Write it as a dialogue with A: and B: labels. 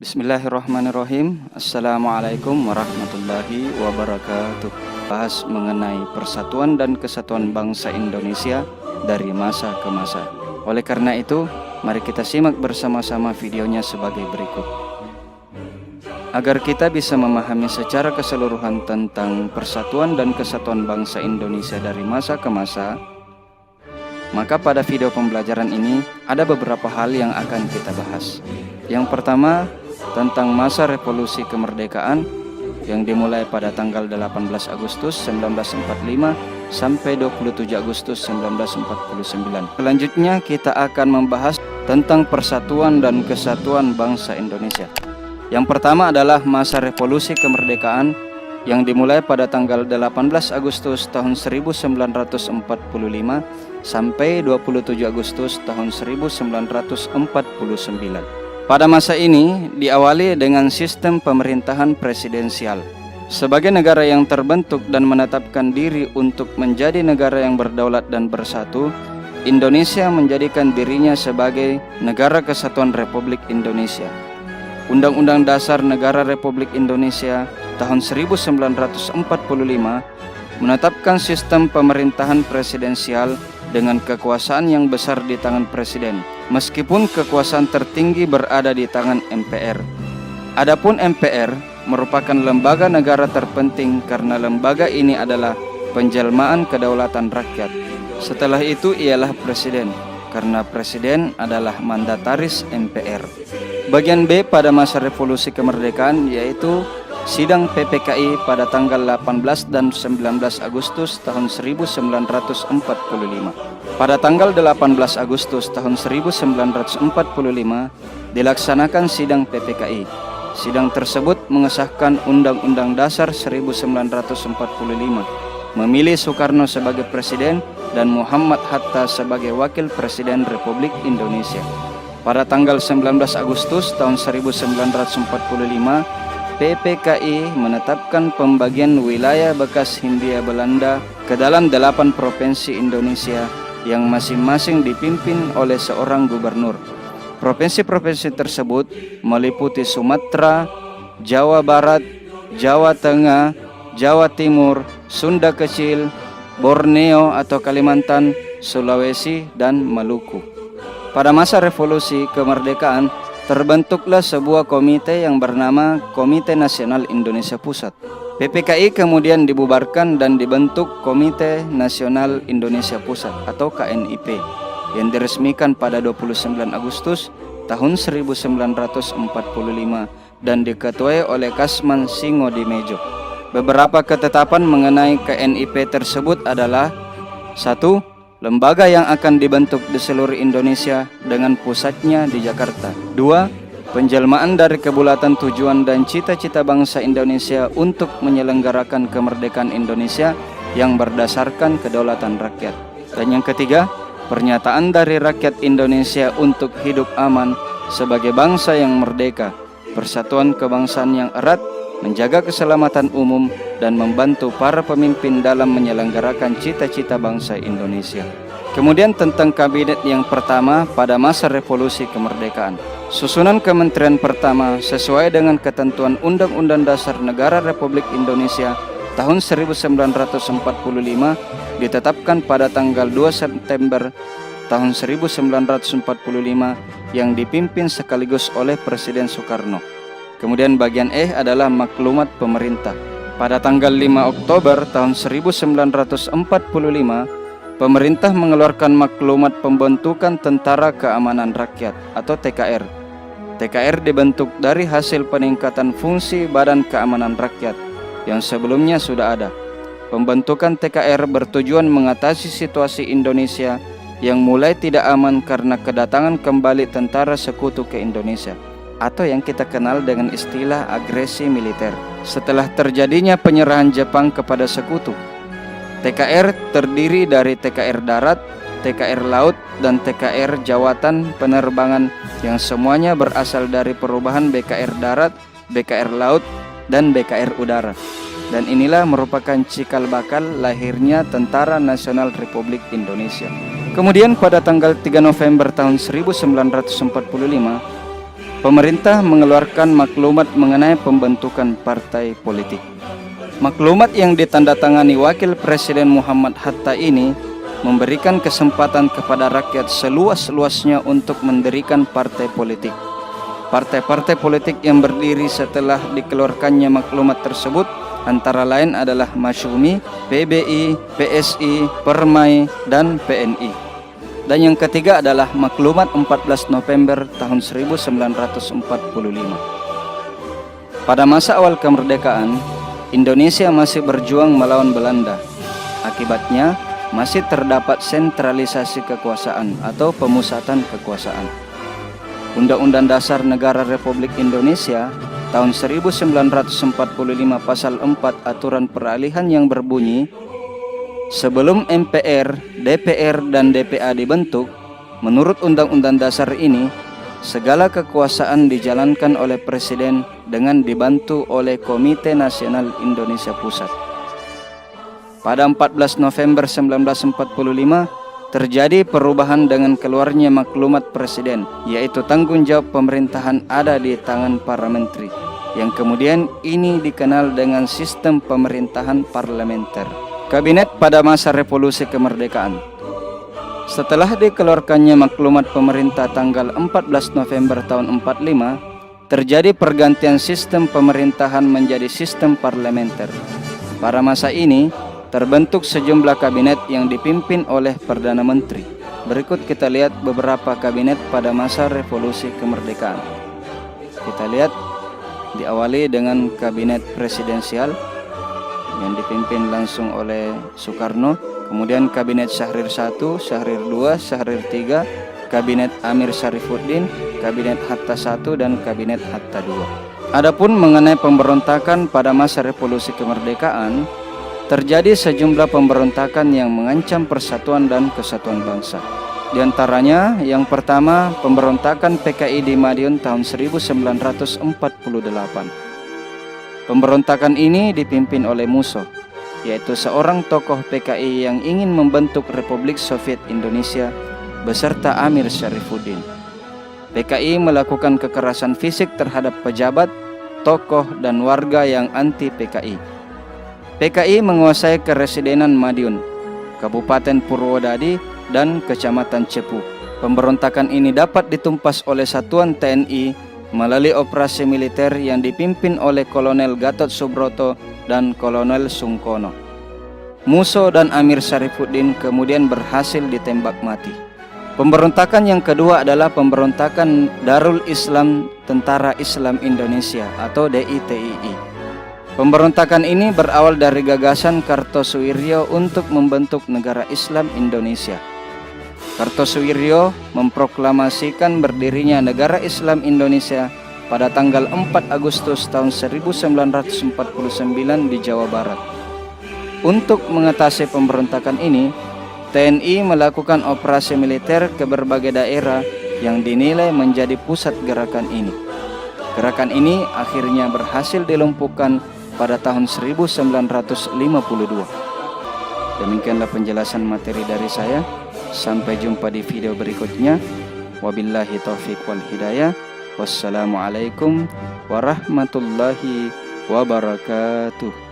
A: Bismillahirrahmanirrahim. Assalamualaikum warahmatullahi wabarakatuh. Bahas mengenai persatuan dan kesatuan bangsa Indonesia dari masa ke masa. Oleh karena itu, mari kita simak bersama-sama videonya sebagai berikut. Agar kita bisa memahami secara keseluruhan tentang persatuan dan kesatuan bangsa Indonesia dari masa ke masa, maka pada video pembelajaran ini ada beberapa hal yang akan kita bahas. Yang pertama, tentang masa revolusi kemerdekaan yang dimulai pada tanggal 18 Agustus 1945 sampai 27 Agustus 1949. Selanjutnya kita akan membahas tentang persatuan dan kesatuan bangsa Indonesia. Yang pertama adalah masa revolusi kemerdekaan yang dimulai pada tanggal 18 Agustus tahun 1945 sampai 27 Agustus tahun 1949. Pada masa ini diawali dengan sistem pemerintahan presidensial. Sebagai negara yang terbentuk dan menetapkan diri untuk menjadi negara yang berdaulat dan bersatu, Indonesia menjadikan dirinya sebagai Negara Kesatuan Republik Indonesia. Undang-Undang Dasar Negara Republik Indonesia tahun 1945 menetapkan sistem pemerintahan presidensial dengan kekuasaan yang besar di tangan presiden, meskipun kekuasaan tertinggi berada di tangan MPR. Adapun MPR merupakan lembaga negara terpenting karena lembaga ini adalah penjelmaan kedaulatan rakyat. Setelah itu ialah presiden, karena presiden adalah mandataris MPR. Bagian B pada masa revolusi kemerdekaan yaitu sidang PPKI pada tanggal 18 dan 19 Agustus tahun 1945. Pada tanggal 18 Agustus tahun 1945 dilaksanakan sidang PPKI. Sidang tersebut mengesahkan Undang-Undang Dasar 1945, memilih Soekarno sebagai presiden dan Muhammad Hatta sebagai wakil presiden Republik Indonesia. Pada tanggal 19 Agustus tahun 1945, PPKI menetapkan pembagian wilayah bekas Hindia Belanda ke dalam 8 provinsi Indonesia yang masing-masing dipimpin oleh seorang gubernur. Provinsi-provinsi tersebut meliputi Sumatera, Jawa Barat, Jawa Tengah, Jawa Timur, Sunda Kecil, Borneo atau Kalimantan, Sulawesi, dan Maluku. Pada masa revolusi kemerdekaan, terbentuklah sebuah komite yang bernama Komite Nasional Indonesia Pusat. PPKI kemudian dibubarkan dan dibentuk Komite Nasional Indonesia Pusat atau KNIP yang diresmikan pada 29 Agustus tahun 1945 dan diketuai oleh Kasman Singodimedjo. Beberapa ketetapan mengenai KNIP tersebut adalah: 1. Lembaga yang akan dibentuk di seluruh Indonesia dengan pusatnya di Jakarta. 2. Penjelmaan dari kebulatan tujuan dan cita-cita bangsa Indonesia untuk menyelenggarakan kemerdekaan Indonesia yang berdasarkan kedaulatan rakyat. Dan yang ketiga, pernyataan dari rakyat Indonesia untuk hidup aman sebagai bangsa yang merdeka, persatuan kebangsaan yang erat, menjaga keselamatan umum, dan membantu para pemimpin dalam menyelenggarakan cita-cita bangsa Indonesia. Kemudian tentang kabinet yang pertama pada masa revolusi kemerdekaan. Susunan kementerian pertama sesuai dengan ketentuan Undang-Undang Dasar Negara Republik Indonesia tahun 1945 ditetapkan pada tanggal 2 September tahun 1945 yang dipimpin sekaligus oleh Presiden Soekarno. Kemudian bagian E adalah maklumat pemerintah. Pada tanggal 5 Oktober tahun 1945, pemerintah mengeluarkan maklumat pembentukan Tentara Keamanan Rakyat atau TKR. TKR dibentuk dari hasil peningkatan fungsi Badan Keamanan Rakyat yang sebelumnya sudah ada. Pembentukan TKR bertujuan mengatasi situasi Indonesia yang mulai tidak aman karena kedatangan kembali tentara sekutu ke Indonesia, atau yang kita kenal dengan istilah agresi militer, setelah terjadinya penyerahan Jepang kepada sekutu. TKR terdiri dari TKR darat, TKR laut, dan TKR jawatan penerbangan yang semuanya berasal dari perubahan BKR darat, BKR laut, dan BKR udara. Dan inilah merupakan cikal bakal lahirnya Tentara Nasional Republik Indonesia. Kemudian pada tanggal 3 November tahun 1945, pemerintah mengeluarkan maklumat mengenai pembentukan partai politik. Maklumat yang ditandatangani Wakil Presiden Muhammad Hatta ini memberikan kesempatan kepada rakyat seluas-luasnya untuk mendirikan partai politik. Partai-partai politik yang berdiri setelah dikeluarkannya maklumat tersebut antara lain adalah Masyumi, PBI, PSI, Permai, dan PNI. Dan yang ketiga adalah maklumat 14 November tahun 1945. Pada masa awal kemerdekaan, Indonesia masih berjuang melawan Belanda. Akibatnya, masih terdapat sentralisasi kekuasaan atau pemusatan kekuasaan. Undang-Undang Dasar Negara Republik Indonesia tahun 1945 pasal 4 aturan peralihan yang berbunyi, sebelum MPR, DPR, dan DPA dibentuk, menurut Undang-Undang Dasar ini, segala kekuasaan dijalankan oleh Presiden dengan dibantu oleh Komite Nasional Indonesia Pusat. Pada 14 November 1945, terjadi perubahan dengan keluarnya maklumat Presiden, yaitu tanggung jawab pemerintahan ada di tangan para menteri, yang kemudian ini dikenal dengan sistem pemerintahan parlementer. Kabinet pada masa revolusi kemerdekaan. Setelah dikeluarkannya maklumat pemerintah tanggal 14 November tahun 45, terjadi pergantian sistem pemerintahan menjadi sistem parlementer. Pada masa ini, terbentuk sejumlah kabinet yang dipimpin oleh Perdana Menteri. Berikut kita lihat beberapa kabinet pada masa revolusi kemerdekaan. Kita lihat diawali dengan kabinet presidensial yang dipimpin langsung oleh Soekarno, kemudian kabinet Syahrir I, Syahrir II, Syahrir III, kabinet Amir Syarifuddin, kabinet Hatta I, dan kabinet Hatta II. Adapun mengenai pemberontakan pada masa revolusi kemerdekaan, terjadi sejumlah pemberontakan yang mengancam persatuan dan kesatuan bangsa. Di antaranya, yang pertama, pemberontakan PKI di Madiun tahun 1948. Pemberontakan ini dipimpin oleh Musso, yaitu seorang tokoh PKI yang ingin membentuk Republik Soviet Indonesia beserta Amir Syarifuddin. PKI melakukan kekerasan fisik terhadap pejabat, tokoh, dan warga yang anti PKI. PKI menguasai keresidenan Madiun, Kabupaten Purwodadi, dan Kecamatan Cepu. Pemberontakan ini dapat ditumpas oleh satuan TNI melalui operasi militer yang dipimpin oleh Kolonel Gatot Subroto dan Kolonel Sungkono. Musso dan Amir Syarifuddin kemudian berhasil ditembak mati. Pemberontakan yang kedua adalah pemberontakan Darul Islam Tentara Islam Indonesia atau DITII. Pemberontakan ini berawal dari gagasan Kartosuwiryo untuk membentuk negara Islam Indonesia. Kartosuwiryo memproklamasikan berdirinya negara Islam Indonesia pada tanggal 4 Agustus tahun 1949 di Jawa Barat. Untuk mengatasi pemberontakan ini, TNI melakukan operasi militer ke berbagai daerah yang dinilai menjadi pusat gerakan ini. Gerakan ini akhirnya berhasil dilumpuhkan pada tahun 1952. Demikianlah penjelasan materi dari saya. Sampai jumpa di video berikutnya. Wabillahi taufiq wal hidayah. Wassalamualaikum warahmatullahi wabarakatuh.